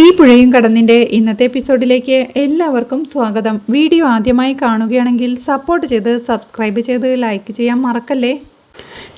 ഈ പുഴയും കടന്നിൻ്റെ ഇന്നത്തെ എപ്പിസോഡിലേക്ക് എല്ലാവർക്കും സ്വാഗതം. വീഡിയോ ആദ്യമായി കാണുകയാണെങ്കിൽ സപ്പോർട്ട് ചെയ്ത് സബ്സ്ക്രൈബ് ചെയ്ത് ലൈക്ക് ചെയ്യാൻ മറക്കല്ലേ.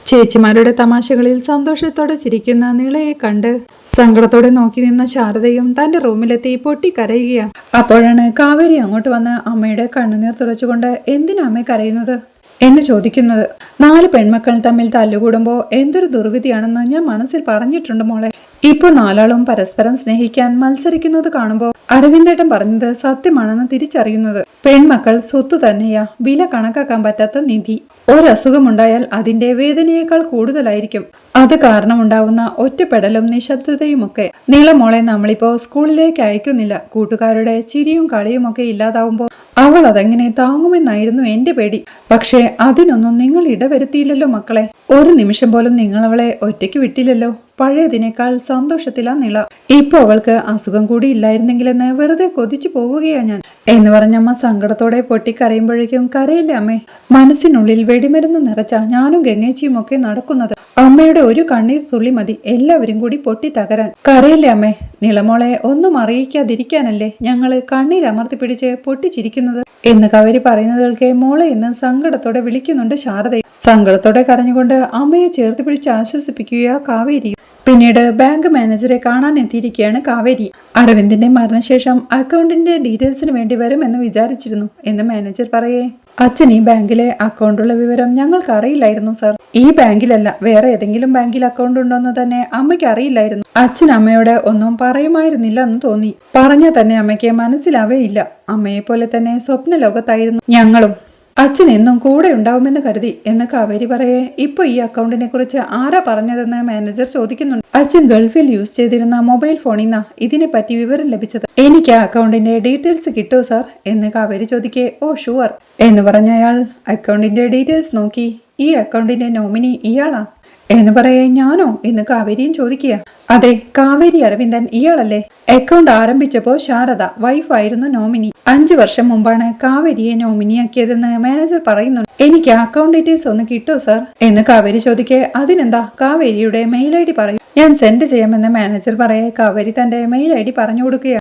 ചേച്ചിമാരുടെ തമാശകളിൽ സന്തോഷത്തോടെ ചിരിക്കുന്ന നിളയെ കണ്ട് സങ്കടത്തോടെ നോക്കി നിന്ന ശാരദയും തൻ്റെ റൂമിലെത്തി പൊട്ടിക്കരയുകയാണ്. അപ്പോഴാണ് കാവേരി അങ്ങോട്ട് വന്ന് അമ്മയുടെ കണ്ണുനീർ തുടച്ചുകൊണ്ട് എന്തിനാ അമ്മ കരയുന്നത് എന്ന് ചോദിക്കുന്നത്. 4 പെൺമക്കൾ തമ്മിൽ തല്ലുകൂടുമ്പോൾ എന്തൊരു ദുർവിധിയാണെന്ന് ഞാൻ മനസ്സിൽ പറഞ്ഞിട്ടുണ്ട് മോളെ. ഇപ്പോൾ 4 പരസ്പരം സ്നേഹിക്കാൻ മത്സരിക്കുന്നത് കാണുമ്പോൾ അരവിന്ദേട്ടൻ പറഞ്ഞത് സത്യമാണെന്ന് തിരിച്ചറിയുന്നത്. പെൺമക്കൾ സ്വത്തു തന്നെയാ, വില കണക്കാക്കാൻ പറ്റാത്ത നിധി. ഒരസുഖമുണ്ടായാൽ അതിന്റെ വേദനയേക്കാൾ കൂടുതലായിരിക്കും. അത് കാരണമുണ്ടാവുന്ന ഒറ്റപ്പെടലും നിശബ്ദതയുമൊക്കെ. നീളമോളെ നമ്മളിപ്പോ സ്കൂളിലേക്ക് അയക്കുന്നില്ല. കൂട്ടുകാരുടെ ചിരിയും കളിയും ഒക്കെ ഇല്ലാതാവുമ്പോൾ അവൾ അതെങ്ങനെ താങ്ങുമെന്നായിരുന്നു എന്റെ പേടി. പക്ഷേ അതിനൊന്നും നിങ്ങൾ ഇടവരുത്തിയില്ലല്ലോ മക്കളെ. ഒരു നിമിഷം പോലും നിങ്ങൾ അവളെ ഒറ്റയ്ക്ക് വിട്ടില്ലല്ലോ. പഴയതിനേക്കാൾ സന്തോഷത്തിലാ നിള. ഇപ്പൊ അവൾക്ക് അസുഖം കൂടി ഇല്ലായിരുന്നെങ്കിലെന്ന് വെറുതെ കൊതിച്ചു പോവുകയാ ഞാൻ എന്ന് പറഞ്ഞമ്മ സങ്കടത്തോടെ പൊട്ടിക്കരയുമ്പോഴേക്കും കരയില്ലേ അമ്മേ. മനസ്സിനുള്ളിൽ വെടിമരുന്ന് നിറച്ച ഞാനും ഗംഗേച്ചിയും ഒക്കെ നടക്കുന്നത്. അമ്മയുടെ ഒരു കണ്ണീർ തുള്ളി മതി എല്ലാവരും കൂടി പൊട്ടി തകരാൻ. കരയില്ലേ അമ്മേ. നിളമോളെ ഒന്നും അറിയിക്കാതിരിക്കാനല്ലേ ഞങ്ങള് കണ്ണീരമർത്തി പിടിച്ച് പൊട്ടിച്ചിരിക്കുന്നത് എന്ന് കാവേരി പറയുന്നതുകൾക്ക് മോളെ എന്ന് സങ്കടത്തോടെ വിളിക്കുന്നുണ്ട് ശാരദയും. സങ്കടത്തോടെ കരഞ്ഞുകൊണ്ട് അമ്മയെ ചേർത്ത് പിടിച്ച് ആശ്വസിപ്പിക്കുക കാവേരിയും. പിന്നീട് ബാങ്ക് മാനേജറെ കാണാൻ എത്തിയിരിക്കുകയാണ് കാവേരി. അരവിന്ദിന്റെ മരണശേഷം അക്കൗണ്ടിന്റെ ഡീറ്റെയിൽസിന് വേണ്ടി വരുമെന്ന് വിചാരിച്ചിരുന്നു എന്ന് മാനേജർ പറയേ. അച്ഛൻ ഈ ബാങ്കിലെ അക്കൗണ്ടുള്ള വിവരം ഞങ്ങൾക്ക് അറിയില്ലായിരുന്നു സാർ. ഈ ബാങ്കിലല്ല, വേറെ ഏതെങ്കിലും ബാങ്കിൽ അക്കൗണ്ട് ഉണ്ടോന്ന് തന്നെ അമ്മയ്ക്ക് അറിയില്ലായിരുന്നു. അച്ഛൻ അമ്മയോട് ഒന്നും പറയുമായിരുന്നില്ല എന്ന് തോന്നി. പറഞ്ഞാൽ തന്നെ അമ്മയ്ക്ക് മനസ്സിലാവേ ഇല്ല. അമ്മയെ പോലെ തന്നെ സ്വപ്ന ലോകത്തായിരുന്നു ഞങ്ങളും. അച്ഛൻ എന്നും കൂടെ ഉണ്ടാവുമെന്ന് കരുതി എന്ന് കാവേരി പറയേ. ഇപ്പൊ ഈ അക്കൗണ്ടിനെ കുറിച്ച് ആരാ പറഞ്ഞതെന്ന് മാനേജർ ചോദിക്കുന്നുണ്ട്. അച്ഛൻ ഗൾഫിൽ യൂസ് ചെയ്തിരുന്ന മൊബൈൽ ഫോണിൽ നിന്നാ ഇതിനെ പറ്റി വിവരം ലഭിച്ചത്. എനിക്ക് ആ അക്കൗണ്ടിന്റെ ഡീറ്റെയിൽസ് കിട്ടുമോ സാർ എന്ന് കാവേരി ചോദിക്കേ. ഓ ഷുവർ എന്ന് പറഞ്ഞ അയാൾ അക്കൗണ്ടിന്റെ ഡീറ്റെയിൽസ് നോക്കി. ഈ അക്കൗണ്ടിന്റെ നോമിനി ഇയാളാ എന്ന് പറയേ. ഞാനോ എന്ന് കാവേരിയും ചോദിക്കുക. അതെ, കാവേരി അരവിന്ദൻ ഇയാളല്ലേ. അക്കൗണ്ട് ആരംഭിച്ചപ്പോ ശാരദ വൈഫായിരുന്നു നോമിനി. 5 വർഷം മുമ്പാണ് കാവേരിയെ നോമിനിയാക്കിയതെന്ന് മാനേജർ പറയുന്നുണ്ട്. എനിക്ക് അക്കൗണ്ട് ഡീറ്റെയിൽസ് ഒന്ന് കിട്ടുമോ സാർ എന്ന് കാവേരി ചോദിക്കേ. അതിനെന്താ, കാവേരിയുടെ മെയിൽ ID പറയൂ, ഞാൻ സെൻഡ് ചെയ്യാമെന്ന് മാനേജർ പറയേ. കാവേരി തന്റെ മെയിൽ ID പറഞ്ഞു കൊടുക്കുക.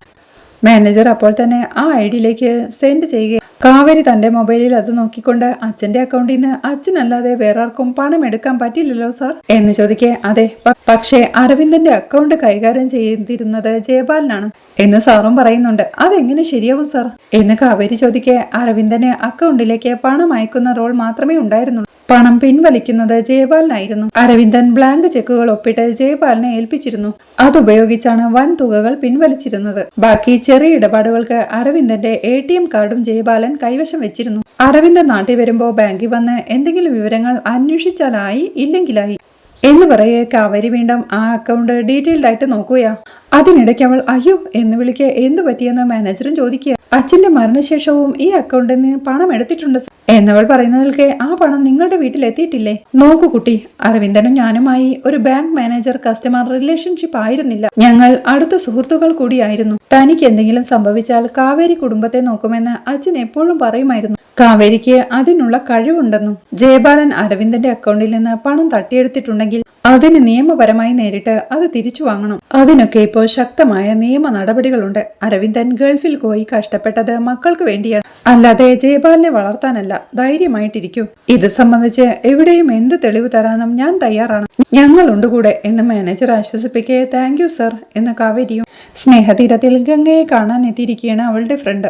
മാനേജർ അപ്പോൾ തന്നെ ആ ഐഡിയിലേക്ക് സെൻഡ് ചെയ്യുക. കാവേരി തന്റെ മൊബൈലിൽ അത് നോക്കിക്കൊണ്ട് അച്ഛന്റെ അക്കൗണ്ടിൽ നിന്ന് അച്ഛനല്ലാതെ വേറെ ആർക്കും പണം എടുക്കാൻ പറ്റില്ലല്ലോ സാർ എന്ന് ചോദിക്കേ. അതെ, പക്ഷേ അരവിന്ദന്റെ അക്കൗണ്ട് കൈകാര്യം ചെയ്തിരുന്നത് ജയപാലനാണ് എന്ന് സാറും പറയുന്നുണ്ട്. അതെങ്ങനെ ശരിയാവും സാർ എന്ന് കാവേരി ചോദിക്കേ. അരവിന്ദന് അക്കൗണ്ടിലേക്ക് പണം അയക്കുന്ന റോൾ മാത്രമേ ഉണ്ടായിരുന്നുള്ളൂ. പണം പിൻവലിക്കുന്നത് ജയപാലനായിരുന്നു. അരവിന്ദൻ ബ്ലാങ്ക് ചെക്കുകൾ ഒപ്പിട്ട് ജയപാലിനെ ഏൽപ്പിച്ചിരുന്നു. അതുപയോഗിച്ചാണ് വൻ തുകകൾ പിൻവലിച്ചിരുന്നത്. ബാക്കി ചെറിയ ഇടപാടുകൾക്ക് അരവിന്ദന്റെ ATM കാർഡും ജയപാലൻ കൈവശം വെച്ചിരുന്നു. അരവിന്ദൻ നാട്ടിൽ വരുമ്പോ ബാങ്കിൽ വന്ന് എന്തെങ്കിലും വിവരങ്ങൾ അന്വേഷിച്ചാലായി, ഇല്ലെങ്കിലായി എന്ന് പറയേ. കാവേരി വീണ്ടും ആ അക്കൗണ്ട് ഡീറ്റെയിൽഡ് ആയിട്ട് നോക്കുകയാ. അതിനിടയ്ക്ക് അവൾ അയ്യോ എന്ന് വിളിക്കുക. എന്തു പറ്റിയെന്ന് മാനേജറും ചോദിക്കുക. അച്ഛന്റെ മരണശേഷവും ഈ അക്കൗണ്ടിൽ നിന്ന് പണം എടുത്തിട്ടുണ്ട് എന്നവൾ പറയുന്നതിൽക്കെ. ആ പണം നിങ്ങളുടെ വീട്ടിൽ എത്തിയിട്ടില്ലേ? നോക്കൂ കുട്ടി, അരവിന്ദനും ഞാനുമായി ഒരു ബാങ്ക് മാനേജർ കസ്റ്റമർ റിലേഷൻഷിപ്പ് ആയിരുന്നില്ല. ഞങ്ങൾ അടുത്ത സുഹൃത്തുക്കൾ കൂടിയായിരുന്നു. തനിക്ക് എന്തെങ്കിലും സംഭവിച്ചാൽ കാവേരി കുടുംബത്തെ നോക്കുമെന്ന് അച്ഛൻ എപ്പോഴും പറയുമായിരുന്നു. കാവേരിക്ക് അതിനുള്ള കഴിവുണ്ടെന്നും ജയപാലൻ അരവിന്ദന്റെ അക്കൗണ്ടിൽ നിന്ന് പണം തട്ടിയെടുത്തിട്ടുണ്ടെങ്കിൽ അതിന് നിയമപരമായി നേരിട്ട് അത് തിരിച്ചു വാങ്ങണം. അതിനൊക്കെ ഇപ്പോൾ ശക്തമായ നിയമ നടപടികളുണ്ട്. അരവിന്ദൻ ഗൾഫിൽ പോയി കഷ്ടപ്പെട്ടത് മക്കൾക്ക് വേണ്ടിയാണ്, അല്ലാതെ ജയപാലിനെ വളർത്താനല്ല. ധൈര്യമായിട്ടിരിക്കൂ. ഇത് സംബന്ധിച്ച് എവിടെയും എന്ത് തെളിവ് തരാനും ഞാൻ തയ്യാറാണ്. ഞങ്ങളുണ്ട് കൂടെ എന്ന് മാനേജർ ആശ്വസിപ്പിക്കേ. താങ്ക് യു സർ എന്ന് കാവേരിയും. സ്നേഹതീരത്തിൽ ഗംഗയെ കാണാൻ എത്തിയിരിക്കുകയാണ് അവളുടെ ഫ്രണ്ട്.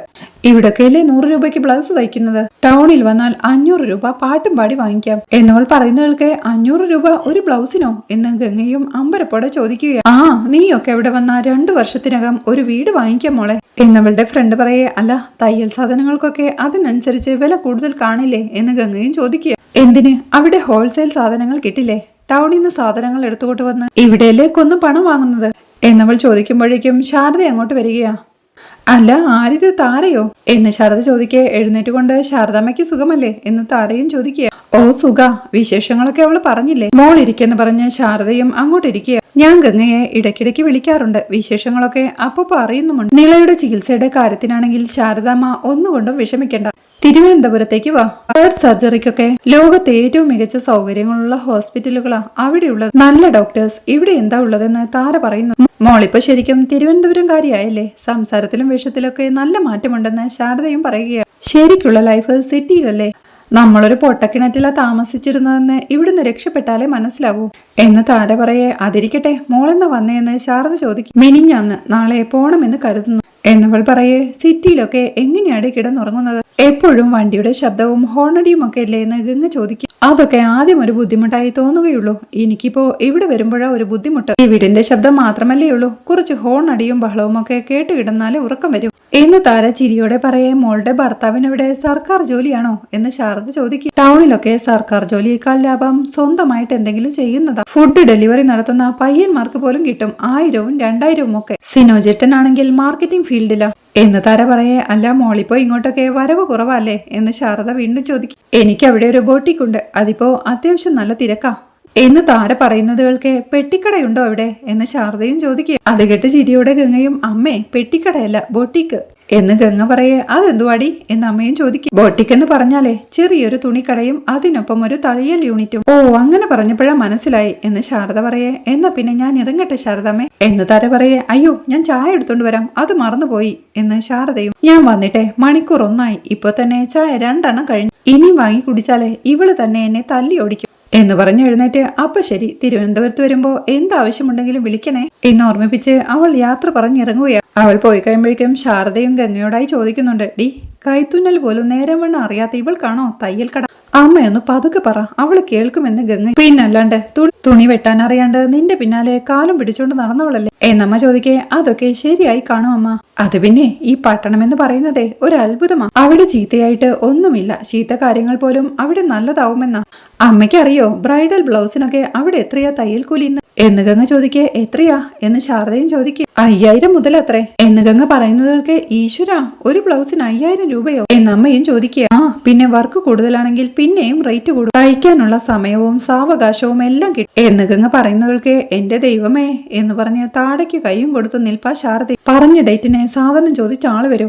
ഇവിടൊക്കെയല്ലേ 100 രൂപയ്ക്ക് ബ്ലൗസ് തയ്ക്കുന്നത്, ടൗണിൽ വന്നാൽ 500 രൂപ പാട്ടും പാടി വാങ്ങിക്കാം എന്നവൾ പറയുന്നവൾക്ക് 500 രൂപ ഒരു ബ്ലൗസിനോ എന്ന് ഗംഗയും അമ്പരപ്പോടെ ചോദിക്കുകയാണ്. ആ, നീയൊക്കെ ഇവിടെ വന്ന 2 വർഷത്തിനകം ഒരു വീട് വാങ്ങിക്കാം മോളെ എന്നവളുടെ ഫ്രണ്ട് പറയേ. അല്ല, തയ്യൽ സാധനങ്ങൾക്കൊക്കെ അതിനനുസരിച്ച് വില കൂടുതൽ കാണില്ലേ എന്ന് ഗംഗയും ചോദിക്കുക. എന്തിന്, അവിടെ ഹോൾസെയിൽ സാധനങ്ങൾ കിട്ടില്ലേ? ടൗണിൽ നിന്ന് സാധനങ്ങൾ എടുത്തുകൊണ്ട് വന്ന് ഇവിടേലേക്കൊന്നും പണം വാങ്ങുന്നത് എന്നവൾ ചോദിക്കുമ്പോഴേക്കും ശാരദ അങ്ങോട്ട് വരികയാ. അല്ല, ആരിത്, താരയോ എന്ന് ശാരദ ചോദിക്കേ. എഴുന്നേറ്റുകൊണ്ട് ശാരദാമ്മയ്ക്ക് സുഖമല്ലേ എന്ന് താരയും ചോദിക്കുക. ഓ സുഖ, വിശേഷങ്ങളൊക്കെ അവള് പറഞ്ഞില്ലേ? മോളിരിക്കെന്ന് പറഞ്ഞ് ശാരദയും അങ്ങോട്ടിരിക്കുക. ഞാൻ ഗംഗയെ ഇടയ്ക്കിടയ്ക്ക് വിളിക്കാറുണ്ട്, വിശേഷങ്ങളൊക്കെ അപ്പൊ അറിയുന്നുമുണ്ട്. നിളയുടെ ചികിത്സയുടെ കാര്യത്തിനാണെങ്കിൽ ശാരദാമ്മ ഒന്നുകൊണ്ടും വിഷമിക്കണ്ട. തിരുവനന്തപുരത്തേക്ക് വാ. ഹാർട്ട് സർജറിക്കൊക്കെ ലോകത്തെ ഏറ്റവും മികച്ച സൗകര്യങ്ങളുള്ള ഹോസ്പിറ്റലുകളാ അവിടെയുള്ളത്. നല്ല ഡോക്ടേഴ്സ് ഇവിടെ എന്താ ഉള്ളതെന്ന് താര പറയുന്നു. മോളിപ്പോ ശരിക്കും തിരുവനന്തപുരംകാരിയായല്ലേ? സംസാരത്തിലും വേഷത്തിലൊക്കെ നല്ല മാറ്റമുണ്ടെന്ന് ശാരദയും പറയുകയാണ്. ശരിക്കുള്ള ലൈഫ് സിറ്റിയിലല്ലേ? നമ്മളൊരു പൊട്ടക്കിണറ്റിലാ താമസിച്ചിരുന്നതെന്ന് ഇവിടുന്ന് രക്ഷപ്പെട്ടാലേ മനസ്സിലാവൂ എന്ന് താര പറയേ. അതിരിക്കട്ടെ, മോളെന്നാ വന്നേന്ന് ശാരദ ചോദിക്കും. മിനിഞ്ഞാന്ന്, നാളെ പോണമെന്ന് കരുതുന്നു എന്നവൾ പറയേ. സിറ്റിയിലൊക്കെ എങ്ങനെയാണ് കിടന്നുറങ്ങുന്നത്? എപ്പോഴും വണ്ടിയുടെ ശബ്ദവും ഹോണടിയും ഒക്കെ അല്ലേ എന്ന് ഗംഗ ചോദിക്കും. അതൊക്കെ ആദ്യം ഒരു ബുദ്ധിമുട്ടായി തോന്നുകയുള്ളൂ. എനിക്കിപ്പോ ഇവിടെ വരുമ്പോഴാ ഒരു ബുദ്ധിമുട്ട്. ഈ വീടിന്റെ ശബ്ദം മാത്രമല്ലേ ഉള്ളൂ, കുറച്ച് ഹോണടിയും ബഹളവും ഒക്കെ കേട്ട് കിടന്നാലേ ഉറക്കം വരും എന്ന് താര ചിരിയോടെ പറയേ. മോളുടെ ഭർത്താവിനിവിടെ സർക്കാർ ജോലിയാണോ എന്ന് ശാരദ ചോദിക്കും. ടൗണിലൊക്കെ സർക്കാർ ജോലിയേക്കാൾ ലാഭം സ്വന്തമായിട്ട് എന്തെങ്കിലും ചെയ്യുന്നതാ. ഫുഡ് ഡെലിവറി നടത്തുന്ന പയ്യന്മാർക്ക് പോലും കിട്ടും 1000-വും 2000-വും ഒക്കെ. സിനോജെറ്റനാണെങ്കിൽ മാർക്കറ്റിംഗ് ഫീൽഡിലാ എന്ന് താര പറയേ. അല്ല, മോളിപ്പോ ഇങ്ങോട്ടൊക്കെ വരവ് കുറവല്ലേ എന്ന് ശാരദ വീണ്ടും ചോദിക്കും. എനിക്ക് അവിടെ ഒരു ബോട്ടിക്കുണ്ട്, അതിപ്പോ അത്യാവശ്യം നല്ല തിരക്കാ എന്ന് താര പറയുന്നത് കേൾക്കെ. പെട്ടിക്കടയുണ്ടോ അവിടെ എന്ന് ശാരദയും ചോദിക്കുക. അത് കേട്ട് ചിരിയോടെ ഗംഗയും, അമ്മേ പെട്ടിക്കടയല്ല ബോട്ടിക്ക് എന്ന് ഗംഗ പറയേ. അതെന്തുവാടി എന്ന് അമ്മയും ചോദിക്കും. ബോട്ടിക് എന്ന് പറഞ്ഞാലേ ചെറിയൊരു തുണിക്കടയും അതിനൊപ്പം ഒരു തയ്യൽ യൂണിറ്റും. ഓ, അങ്ങനെ പറഞ്ഞപ്പോഴാ മനസ്സിലായി എന്ന് ശാരദ പറയേ. എന്നാ പിന്നെ ഞാൻ ഇറങ്ങട്ടെ ശാരദമ്മേ എന്ന് താര പറയേ. അയ്യോ, ഞാൻ ചായ എടുത്തോണ്ട് വരാം, അത് മറന്നുപോയി എന്ന് ശാരദയും. ഞാൻ വന്നിട്ടെ മണിക്കൂർ 1 ഇപ്പൊ തന്നെ ചായ 2 എണ്ണം കഴിഞ്ഞു. ഇനിയും വാങ്ങി കുടിച്ചാലേ ഇവള് തന്നെ എന്നെ തല്ലി ഓടിക്കും എന്ന് പറഞ്ഞ് എഴുന്നേറ്റ് അപ്പൊ ശരി, തിരുവനന്തപുരത്ത് വരുമ്പോ എന്താവശ്യമുണ്ടെങ്കിലും വിളിക്കണേ എന്ന് ഓർമ്മിപ്പിച്ച് അവൾ യാത്ര പറഞ്ഞിറങ്ങുകയാണ്. അവൾ പോയി കഴിയുമ്പോഴേക്കും ശാരദയും ഗംഗയോടായി ചോദിക്കുന്നുണ്ട്. ഡി, കൈത്തുന്നൽ പോലും നേരം വണ്ണം അറിയാത്ത ഇവൾക്കാണോ തയ്യൽ കട? അമ്മയൊന്ന് പതുക്കെ പറ, അവള് കേൾക്കുമെന്ന് ഗംഗ. പിന്നല്ലാണ്ട് തുണി വെട്ടാൻ അറിയാണ്ട് നിന്റെ പിന്നാലെ കാലും പിടിച്ചോണ്ട് നടന്നവളല്ലേ എന്നമ്മ ചോദിക്കേ. അതൊക്കെ ശരിയായി കാണും അമ്മ. അത് പിന്നെ ഈ പട്ടണം എന്ന് പറയുന്നതേ ഒരു അത്ഭുതമാ. അവിടെ ചീത്തയായിട്ട് ഒന്നുമില്ല, ചീത്ത കാര്യങ്ങൾ പോലും അവിടെ നല്ലതാവുമെന്നാ. അമ്മയ്ക്കറിയോ ബ്രൈഡൽ ബ്ലൗസിനൊക്കെ അവിടെ എത്രയാ തയ്യൽ കൂലി എന്ന് ഗംഗ ചോദിക്കേ. എത്രയാ എന്ന് ശാരദയും ചോദിക്കും. 5000 മുതൽ അത്രേ എന്ന് ഗംഗ പറയുന്നതൊക്കെ. ഈശ്വര, ഒരു ബ്ലൗസിന് 5000 രൂപയോ എന്നമ്മയും ചോദിക്കുക. ആ, പിന്നെ വർക്ക് കൂടുതലാണെങ്കിൽ പിന്നെയും റേറ്റ് കൂടും. തയ്ക്കാനുള്ള സമയവും സാവകാശവും എല്ലാം കിട്ടും എന്ന് ഗംഗ പറയുന്നവൾക്ക്. എന്റെ ദൈവമേ എന്ന് പറഞ്ഞ് താടയ്ക്ക് കൈയും കൊടുത്തു നിൽപ്പാ ശാരദ. പറഞ്ഞ ഡേറ്റിനെ സാധനം ചോദിച്ച ആള് വരൂ.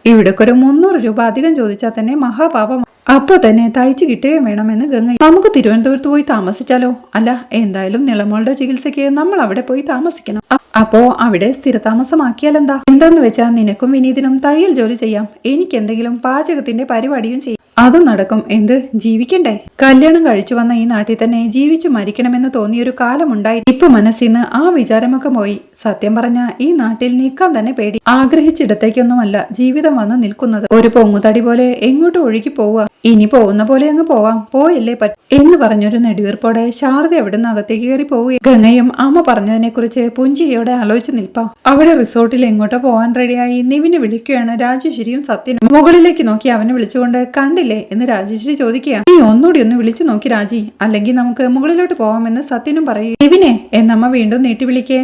ഇവിടേക്കൊരു 300 രൂപ അധികം ചോദിച്ചാൽ തന്നെ മഹാപാപം. അപ്പൊ തന്നെ തയ്ച്ചു കിട്ടുകയും വേണമെന്ന് ഗംഗ. നമുക്ക് തിരുവനന്തപുരത്ത് പോയി താമസിച്ചാലോ? അല്ല, എന്തായാലും നിളമോളുടെ ചികിത്സയ്ക്ക് നമ്മൾ അവിടെ പോയി താമസിക്കണം. അപ്പോ അവിടെ സ്ഥിരതാമസമാക്കിയാലെന്താ? എന്താന്ന് വെച്ചാ നിനക്കും വിനീതിനും തയ്യൽ ജോലി ചെയ്യാം, എനിക്ക് എന്തെങ്കിലും പാചകത്തിന്റെ പരിപാടിയും ചെയ്യും. അതും നടക്കും. എന്ത്, ജീവിക്കണ്ടേ? കല്യാണം കഴിച്ചു വന്ന ഈ നാട്ടിൽ തന്നെ ജീവിച്ചു മരിക്കണമെന്ന് തോന്നിയൊരു കാലമുണ്ടായി. ഇപ്പൊ മനസ്സിന്ന് ആ വിചാരമൊക്കെ പോയി. സത്യം പറഞ്ഞ ഈ നാട്ടിൽ നിൽക്കാൻ തന്നെ പേടി. ആഗ്രഹിച്ചിടത്തേക്കൊന്നുമല്ല ജീവിതം വന്ന് നിൽക്കുന്നത്. ഒരു പൊങ്ങുതടി പോലെ എങ്ങോട്ടും ഒഴുകി പോവുക. ഇനി പോകുന്ന പോലെ അങ്ങ് പോവാം, പോയല്ലേ പറ്റും എന്ന് പറഞ്ഞൊരു നെടുവീർപ്പോടെ ശാരദ അവിടുന്ന് അകത്തേക്ക് കയറി പോവുകയും ഗംഗയും അമ്മ പറഞ്ഞതിനെ കുറിച്ച് പുഞ്ചിരിയോടെ ആലോചിച്ച് നിൽപ്പാ. അവിടെ റിസോർട്ടിൽ എങ്ങോട്ടോ പോവാൻ റെഡിയായി നിവിനെ വിളിക്കുകയാണ് രാജേശ്വരിയും സത്യനും. മുകളിലേക്ക് നോക്കി അവനെ വിളിച്ചുകൊണ്ട് കണ്ടില്ലേ എന്ന് രാജേശ്വരി ചോദിക്കുക. നീ ഒന്നുകൂടി ഒന്ന് വിളിച്ചു നോക്കി രാജി, അല്ലെങ്കിൽ നമുക്ക് മുകളിലോട്ട് പോവാമെന്ന് സത്യനും പറയും. നിവിനെ എന്നമ്മ വീണ്ടും നീട്ടി വിളിക്കേ.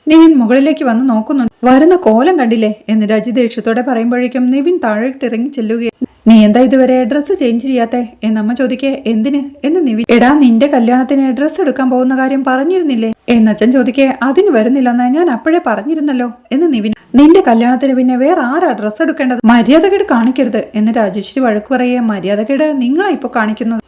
നിവിൻ മുകളിലേക്ക് വന്ന് നോക്കുന്നുണ്ട്. വരുന്ന കോലം കണ്ടില്ലേ എന്ന് രാജി ദേഷ്യത്തോടെ പറയുമ്പോഴേക്കും നിവിൻ താഴോട്ടിറങ്ങി ചെല്ലുകയാണ്. നീ എന്താ ഇതുവരെ ഡ്രസ്സ് ചേഞ്ച് ചെയ്യാത്തെ എന്നമ്മ ചോദിക്കേ. എന്തിന് എന്ന് നിവിൻ. എടാ, നിന്റെ കല്യാണത്തിന് ഡ്രസ്സ് എടുക്കാൻ പോകുന്ന കാര്യം പറഞ്ഞിരുന്നില്ലേ എന്നച്ഛൻ ചോദിക്കേ. അതിന് വരുന്നില്ലെന്ന് ഞാൻ അപ്പോഴേ പറഞ്ഞിരുന്നല്ലോ എന്ന് നിവിൻ. നിന്റെ കല്യാണത്തിന് പിന്നെ വേറെ ആരാ ഡ്രസ്സ് എടുക്കേണ്ടത്? മര്യാദകേട് കാണിക്കരുത് എന്ന് രാജേശ്വരി വഴക്ക് പറയേ. മര്യാദകേട് നിങ്ങളാ ഇപ്പൊ കാണിക്കുന്നത്.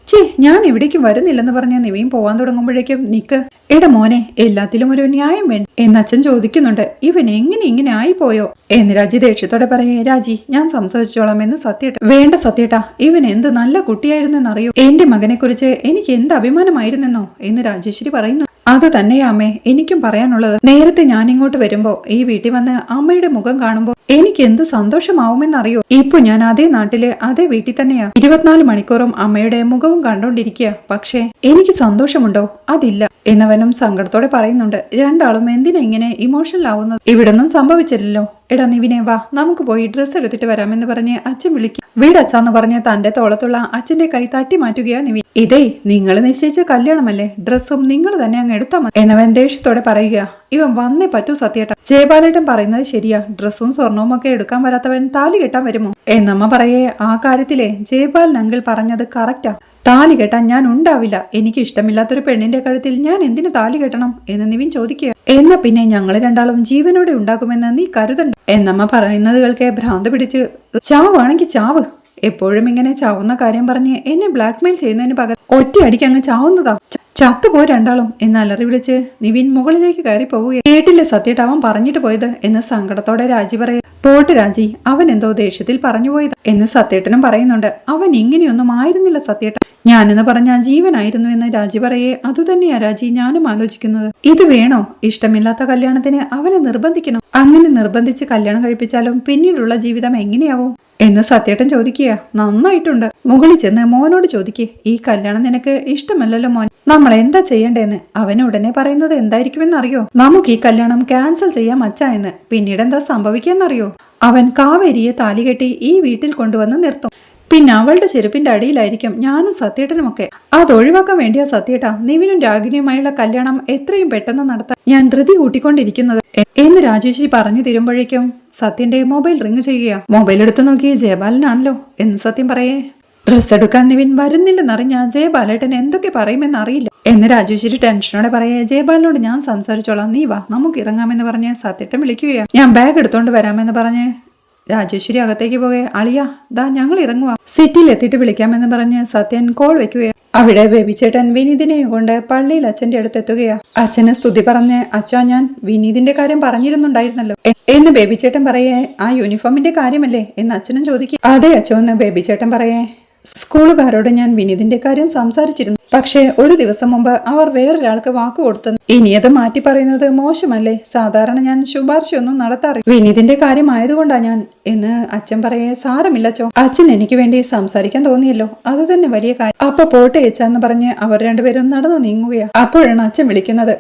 ഞാൻ ഇവിടേക്കും വരുന്നില്ലെന്ന് പറഞ്ഞ നിവിൻ പോവാൻ തുടങ്ങുമ്പോഴേക്കും നിക്ക്, എടാ മോനെ, എല്ലാത്തിലും ഒരു ന്യായം വേണ്ട എന്നച്ഛൻ ചോദിക്കുന്നുണ്ട്. ഇവൻ ഇങ്ങനെ ആയിപ്പോയോ എന്ന് രാജി ദേഷ്യത്തോടെ പറയേ. രാജി, ഞാൻ സംസാരിച്ചോളാം എന്ന് സത്യേട്ട. വേണ്ട സത്യേട്ടാ, ഇവൻ എന്ത് നല്ല കുട്ടിയായിരുന്നെന്നറിയോ? എന്റെ മകനെ കുറിച്ച് എനിക്ക് എന്ത് അഭിമാനമായിരുന്നെന്നോ എന്ന് രാജേശ്വരി പറയുന്നു. അത് തന്നെയാ അമ്മേ എനിക്കും പറയാനുള്ളത്. നേരത്തെ ഞാൻ ഇങ്ങോട്ട് വരുമ്പോ ഈ വീട്ടിൽ വന്ന് അമ്മയുടെ മുഖം കാണുമ്പോ എനിക്ക് എന്ത് സന്തോഷമാവുമെന്നറിയോ? ഇപ്പൊ ഞാൻ അതേ നാട്ടില് അതേ വീട്ടിൽ തന്നെയാ. 24 മണിക്കൂറും അമ്മയുടെ മുഖവും കണ്ടോണ്ടിരിക്കുക. പക്ഷേ എനിക്ക് സന്തോഷമുണ്ടോ? അതില്ല എന്നവനും സങ്കടത്തോടെ പറയുന്നുണ്ട്. രണ്ടാളും എന്തിനാ ഇങ്ങനെ ഇമോഷണൽ ആവുന്നത്? ഇവിടൊന്നും സംഭവിച്ചില്ലല്ലോ. എടാ നിവിനെ, വാ നമുക്ക് പോയി ഡ്രസ്സ് എടുത്തിട്ട് വരാമെന്ന് പറഞ്ഞ് അച്ഛൻ വിളിക്കും. വീടച്ചാന്ന് പറഞ്ഞ് തന്റെ തോളത്തുള്ള അച്ഛന്റെ കൈ തട്ടി മാറ്റുകയാ നിവിൻ. ഇതേ നിങ്ങൾ നിശ്ചയിച്ച കല്യാണമല്ലേ, ഡ്രസ്സും നിങ്ങൾ തന്നെ അങ്ങ് എടുത്താൽ മതി എന്നവൻ ദേഷ്യത്തോടെ പറയുക. ഇവൻ വന്നേ പറ്റൂ സത്യേട്ട. ജയപാലേട്ടൻ പറയുന്നത് ശരിയാ, ഡ്രസ്സും സ്വർണവും ഒക്കെ എടുക്കാൻ വരാത്തവൻ താലി കെട്ടാൻ വരുമോ എന്നമ്മ പറയേ. ആ കാര്യത്തിലെ ജയപാലൻ അങ്കിൾ പറഞ്ഞത് കറക്റ്റാ. താലി കെട്ടാൻ ഞാൻ ഉണ്ടാവില്ല. എനിക്ക് ഇഷ്ടമില്ലാത്തൊരു പെണ്ണിന്റെ കഴുത്തിൽ ഞാൻ എന്തിനു താലി കെട്ടണം എന്ന് നിവിൻ ചോദിക്കുക. എന്നാ പിന്നെ ഞങ്ങൾ രണ്ടാളും ജീവനോടെ ഉണ്ടാകുമെന്ന് നീ കരുതണ്ട എന്നമ്മ പറയുന്നത് കേൾക്കെ ഭ്രാന്ത് പിടിച്ച് ചാവാണെങ്കിൽ ചാവ് എപ്പോഴും ഇങ്ങനെ ചാവുന്ന കാര്യം പറഞ്ഞ് എന്നെ ബ്ലാക്ക്മെയിൽ ചെയ്യുന്നതിന് പകരം ഒറ്റയടിക്ക് അങ്ങ് ചാവുന്നതാ. ചത്തുപോയി രണ്ടാളും എന്ന് അലറി വിളിച്ച് നിവിൻ മുകളിലേക്ക് കയറി പോവുകയാണ്. കേട്ടില്ല സത്യേട്ട അവൻ പറഞ്ഞിട്ട് പോയത് എന്ന് സങ്കടത്തോടെ രാജി പറയ. പോട്ട് രാജി, അവൻ എന്തോ ദേഷ്യത്തിൽ പറഞ്ഞു പോയത് എന്ന് സത്യേട്ടനും പറയുന്നുണ്ട്. അവൻ ഇങ്ങനെയൊന്നും ആയിരുന്നില്ല സത്യേട്ട, ഞാനെന്ന് പറഞ്ഞ ജീവനായിരുന്നു എന്ന് രാജി പറയേ. അതുതന്നെയാ രാജി ഞാനും ആലോചിക്കുന്നത്. ഇത് വേണോ? ഇഷ്ടമില്ലാത്ത കല്യാണത്തിന് അവനെ നിർബന്ധിക്കണം. അങ്ങനെ നിർബന്ധിച്ച് കല്യാണം കഴിപ്പിച്ചാലും പിന്നീടുള്ള ജീവിതം എങ്ങനെയാവും എന്ന് സത്യേട്ടൻ ചോദിക്കുക. നന്നായിട്ടുണ്ട്. മുകളിൽ ചെന്ന് മോനോട് ചോദിക്കേ, ഈ കല്യാണം നിനക്ക് ഇഷ്ടമല്ലല്ലോ മോൻ, നമ്മൾ എന്താ ചെയ്യണ്ടേന്ന്. അവൻ ഉടനെ പറയുന്നത് എന്തായിരിക്കുമെന്നറിയോ? നമുക്ക് ഈ കല്യാണം ക്യാൻസൽ ചെയ്യാം അച്ഛാ എന്ന്. പിന്നീട് എന്താ സംഭവിക്കാന്നറിയോ? അവൻ കാവേരിയെ താലികെട്ടി ഈ വീട്ടിൽ കൊണ്ടുവന്ന് നിർത്തും. പിന്നെ അവളുടെ ചെരുപ്പിന്റെ അടിയിലായിരിക്കും ഞാനും സത്യേട്ടനുമൊക്കെ. അതൊഴിവാക്കാൻ വേണ്ടിയാ സത്യേട്ടാ നിവിനും രാഗിണിയുമായുള്ള കല്യാണം എത്രയും പെട്ടെന്ന് നടത്താൻ ഞാൻ ധൃതി കൂട്ടിക്കൊണ്ടിരിക്കുന്നത് എന്ന് രാജേശ്വരി പറഞ്ഞു തരുമ്പോഴേക്കും സത്യന്റെ മൊബൈൽ റിങ് ചെയ്യുക. മൊബൈൽ എടുത്തു നോക്കി ജയബാലനാണല്ലോ എന്ന് സത്യം പറയേ. ഡ്രസ് എടുക്കാൻ നിവിൻ വരുന്നില്ലെന്നറിഞ്ഞ ജയബാലേട്ടൻ എന്തൊക്കെ പറയുമെന്ന് അറിയില്ല എന്ന് രാജേശ്വരി ടെൻഷനോടെ പറയേ. ജയബാലിനോട് ഞാൻ സംസാരിച്ചോളാം, നീ വാ നമുക്ക് ഇറങ്ങാമെന്ന് പറഞ്ഞ് സത്യേട്ടൻ വിളിക്കുകയാണ്. ഞാൻ ബാഗ് എടുത്തോണ്ട് വരാമെന്ന് പറഞ്ഞ് രാജേശ്വരി അകത്തേക്ക് പോകെ. അളിയ ദാ ഞങ്ങൾ ഇറങ്ങുക, സിറ്റിയിൽ എത്തിയിട്ട് വിളിക്കാമെന്ന് പറഞ്ഞ് സത്യൻ കോൾ വെക്കുകയാണ്. അവിടെ ബേബിച്ചേട്ടൻ വിനീതിനെയും കൊണ്ട് പള്ളിയിൽ അച്ഛന്റെ അടുത്തെത്തുകയാ. അച്ഛന് സ്തുതി പറഞ്ഞ്, അച്ഛാ ഞാൻ വിനീതിന്റെ കാര്യം പറഞ്ഞിരുന്നുണ്ടായിരുന്നല്ലോ എന്ന് ബേബിച്ചേട്ടൻ പറയേ. ആ യൂണിഫോമിന്റെ കാര്യമല്ലേ എന്ന് അച്ഛനും ചോദിക്കും. അതെ അച്ഛോ എന്ന് ബേബിച്ചേട്ടൻ പറയേ. സ്കൂളുകാരോട് ഞാൻ വിനീതിന്റെ കാര്യം സംസാരിച്ചിരുന്നു. പക്ഷേ ഒരു ദിവസം മുമ്പ് അവർ വേറൊരാൾക്ക് വാക്ക് കൊടുത്തു. ഇനി അത് മാറ്റി പറയുന്നത് മോശമല്ലേ? സാധാരണ ഞാൻ ശുപാർശയൊന്നും നടത്താറില്ല. വിനീതിന്റെ കാര്യമായതുകൊണ്ടാ ഞാൻ എന്ന് അച്ഛൻ പറയേ. സാരമില്ലച്ചോ, അച്ഛൻ എനിക്ക് വേണ്ടി സംസാരിക്കാൻ തോന്നിയല്ലോ, അത് തന്നെ വലിയ കാര്യം. അപ്പൊ പോട്ടെ അച്ഛാന്ന് പറഞ്ഞ് അവർ രണ്ടുപേരും നടന്നു നീങ്ങുകയാ. അപ്പോഴാണ് അച്ഛൻ വിളിക്കുന്നത്.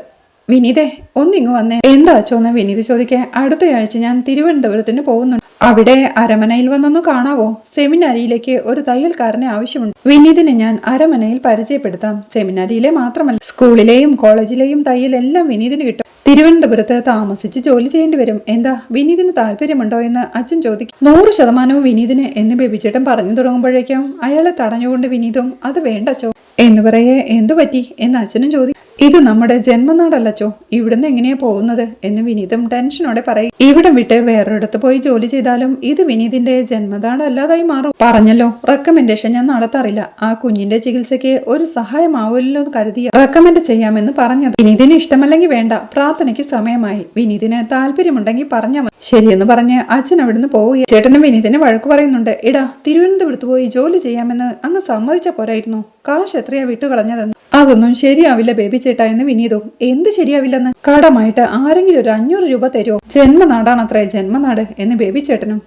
വിനീതേ ഒന്നിങ്ങു വന്നേ. എന്താ അച്ഛന്ന് വിനീത് ചോദിക്കാൻ. അടുത്തയാഴ്ച ഞാൻ തിരുവനന്തപുരത്തിന് പോകുന്നുണ്ട്. അവിടെ അരമനയിൽ വന്നൊന്നു കാണാവോ? സെമിനാരിയിലേക്ക് ഒരു തയ്യൽക്കാരനെ ആവശ്യമുണ്ട്. വിനീതിനെ ഞാൻ അരമനയിൽ പരിചയപ്പെടുത്താം. സെമിനാരിയിലെ മാത്രമല്ല സ്കൂളിലെയും കോളേജിലെയും തയ്യൽ എല്ലാം വിനീതിന് കിട്ടും. തിരുവനന്തപുരത്ത് താമസിച്ച് ജോലി ചെയ്യേണ്ടി വരും. എന്താ വിനീതിന് താല്പര്യമുണ്ടോ എന്ന് അച്ഛൻ ചോദിക്കും. 100% വിനീതിന് എന്ന് ബേബിച്ചേട്ടൻ പറഞ്ഞു തുടങ്ങുമ്പോഴേക്കും അയാളെ തടഞ്ഞുകൊണ്ട് വിനീതും അത് വേണ്ടച്ചോ എന്ന് പറയേ. എന്തു പറ്റി എന്ന് അച്ഛനും ചോദിക്കും. ഇത് നമ്മുടെ ജന്മനാടല്ലച്ചോ, ഇവിടുന്ന് എങ്ങനെയാ പോകുന്നത് എന്ന് വിനീതും ടെൻഷനോടെ പറയും. ഇവിടം വിട്ട് വേറൊരിടത്ത് പോയി ജോലി ചെയ്താലും ഇത് വിനീതിന്റെ ജന്മനാടല്ലാതായി മാറും. പറഞ്ഞല്ലോ റെക്കമെൻഡേഷൻ ഞാൻ നടത്താറില്ല. ആ കുഞ്ഞിന്റെ ചികിത്സയ്ക്ക് ഒരു സഹായമാവില്ലോ എന്ന് കരുതിയ റെക്കമെൻഡ് ചെയ്യാമെന്ന് പറഞ്ഞത്. വിനീതിന് ഇഷ്ടമല്ലെങ്കിൽ വേണ്ട, പ്രാർത്ഥനയ്ക്ക് സമയമായി. വിനീതിന് താല്പര്യമുണ്ടെങ്കിൽ പറഞ്ഞാൽ മതി. ശരിയെന്ന് പറഞ്ഞ് അച്ഛൻ അവിടുന്ന് പോവുക. ചേട്ടനും വിനീതിനെ വഴക്ക് പറയുന്നുണ്ട്. എടാ തിരുവനന്തപുരത്ത് പോയി ജോലി ചെയ്യാമെന്ന് അങ്ങ് സമ്മതിച്ച പോരായിരുന്നു, കാശ് എത്രയാ വിട്ടുകളഞ്ഞതെന്ന്. അതൊന്നും ശരിയാവില്ല ബേബി ചേട്ടാ എന്ന് വിനീതും. എന്ത് ശരിയാവില്ലെന്ന്? കടമായിട്ട് ആരെങ്കിലും ഒരു 500 രൂപ തരുമോ? ജന്മനാടാണത്രേ ജന്മനാട് എന്ന് ബേബി ചേട്ടനും.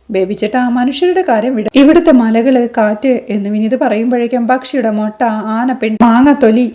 ബേബി ചേട്ടാ മനുഷ്യരുടെ കാര്യം വിട, ഇവിടുത്തെ മലകള് കാറ്റ് എന്ന് വിനീത് പറയുമ്പോഴേക്കും പക്ഷിയുടെ മുട്ട, ആനപ്പെൺ, മാങ്ങത്തൊലി.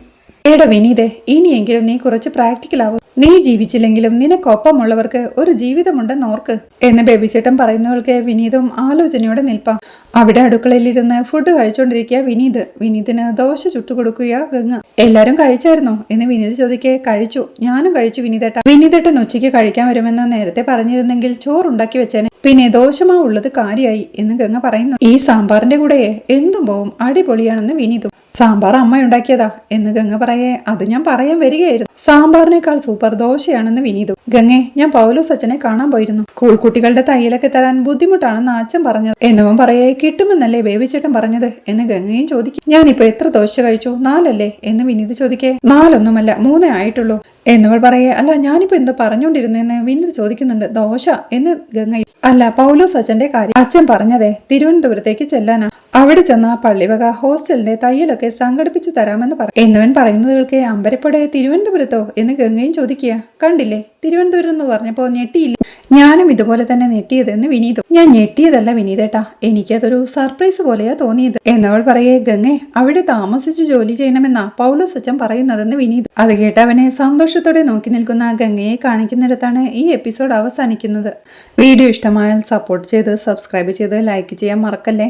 എടാ വിനീതേ ഇനിയെങ്കിലും നീ കുറച്ച് പ്രാക്ടിക്കൽ ആവും. നീ ജീവിച്ചില്ലെങ്കിലും നിനക്കൊപ്പമുള്ളവർക്ക് ഒരു ജീവിതമുണ്ടെന്ന് ഓർക്ക് എന്ന് ബേബിച്ചേട്ടൻ പറയുന്നവൾക്ക് വിനീതും ആലോചനയോടെ നിൽപ്പാം. അവിടെ അടുക്കളയിലിരുന്ന് ഫുഡ് കഴിച്ചുകൊണ്ടിരിക്കുക വിനീത്. വിനീതിന് ദോശ ചുട്ടുകൊടുക്കുക ഗംഗ. എല്ലാരും കഴിച്ചായിരുന്നോ എന്ന് വിനീത് ചോദിക്കെ. കഴിച്ചു, ഞാനും കഴിച്ചു വിനീതേട്ട. വിനീതേട്ടൻ ഉച്ചയ്ക്ക് കഴിക്കാൻ വരുമെന്ന് നേരത്തെ പറഞ്ഞിരുന്നെങ്കിൽ ചോറുണ്ടാക്കി വെച്ചേനെ, പിന്നെ ദോശമാവുള്ളത് കാര്യമായി എന്ന് ഗംഗ പറയുന്നു. ഈ സാമ്പാറിന്റെ കൂടെ എന്തും പോവും, അടിപൊളിയാണെന്ന് വിനീതും. സാമ്പാർ അമ്മ ഉണ്ടാക്കിയതാ എന്ന് ഗംഗ പറയേ. അത് ഞാൻ പറയാൻ വരികയായിരുന്നു, സാമ്പാറിനേക്കാൾ സൂപ്പർ ദോശയാണെന്ന് വിനീതും. ഗംഗെ ഞാൻ പൗലോസ് അച്ഛനെ കാണാൻ പോയിരുന്നു. സ്കൂൾ കുട്ടികളുടെ തയ്യലൊക്കെ തരാൻ ബുദ്ധിമുട്ടാണെന്ന് അച്ഛൻ പറഞ്ഞത് എന്നവൻ പറയേ. കിട്ടുമെന്നല്ലേ ബേബിച്ചേട്ടൻ പറഞ്ഞത് എന്ന് ഗംഗയും ചോദിക്കും. ഞാനിപ്പോ എത്ര ദോശ കഴിച്ചു? 4 അല്ലേ എന്ന് വിനീത് ചോദിക്കേ. 4 ഒന്നുമല്ല 3 ആയിട്ടുള്ളൂ എന്നവൾ പറയേ. അല്ല ഞാനിപ്പോ എന്തോ പറഞ്ഞോണ്ടിരുന്നെന്ന് വിനീത് ചോദിക്കുന്നുണ്ട്. ദോശ എന്ന് ഗംഗ. അല്ല പൗലോസ് അച്ഛന്റെ കാര്യം അച്ഛൻ പറഞ്ഞതേ തിരുവനന്തപുരത്തേക്ക് ചെല്ലാനാ. അവിടെ ചെന്ന പള്ളിവക ഹോസ്റ്റലിന്റെ തയ്യലൊക്കെ സംഘടിപ്പിച്ചു തരാമെന്ന് എന്നവൻ പറയുന്നതുകൾക്ക് അമ്പരപ്പടെ തിരുവനന്തപുരത്തോ എന്ന് ഗംഗയും ചോദിക്കുക. കണ്ടില്ലേ തിരുവനന്തപുരം എന്ന് പറഞ്ഞപ്പോ ഞെട്ടിയില്ല? ഞാനും ഇതുപോലെ തന്നെ ഞെട്ടിയതെന്ന് വിനീതും. ഞാൻ ഞെട്ടിയതല്ല വിനീതേട്ടാ, എനിക്കതൊരു സർപ്രൈസ് പോലെയാ തോന്നിയത് എന്നവൾ പറയേ. ഗംഗെ അവിടെ താമസിച്ച് ജോലി ചെയ്യണമെന്നാ പൗലോസ് അച്ഛൻ പറയുന്നതെന്ന് വിനീത്. അത് കേട്ട് അവനെ സന്തോഷത്തോടെ നോക്കി നിൽക്കുന്ന ഗംഗയെ കാണിക്കുന്നിടത്താണ് ഈ എപ്പിസോഡ് അവസാനിക്കുന്നത്. വീഡിയോ ഇഷ്ടമായാൽ സപ്പോർട്ട് ചെയ്ത് സബ്സ്ക്രൈബ് ചെയ്ത് ലൈക്ക് ചെയ്യാൻ മറക്കല്ലേ.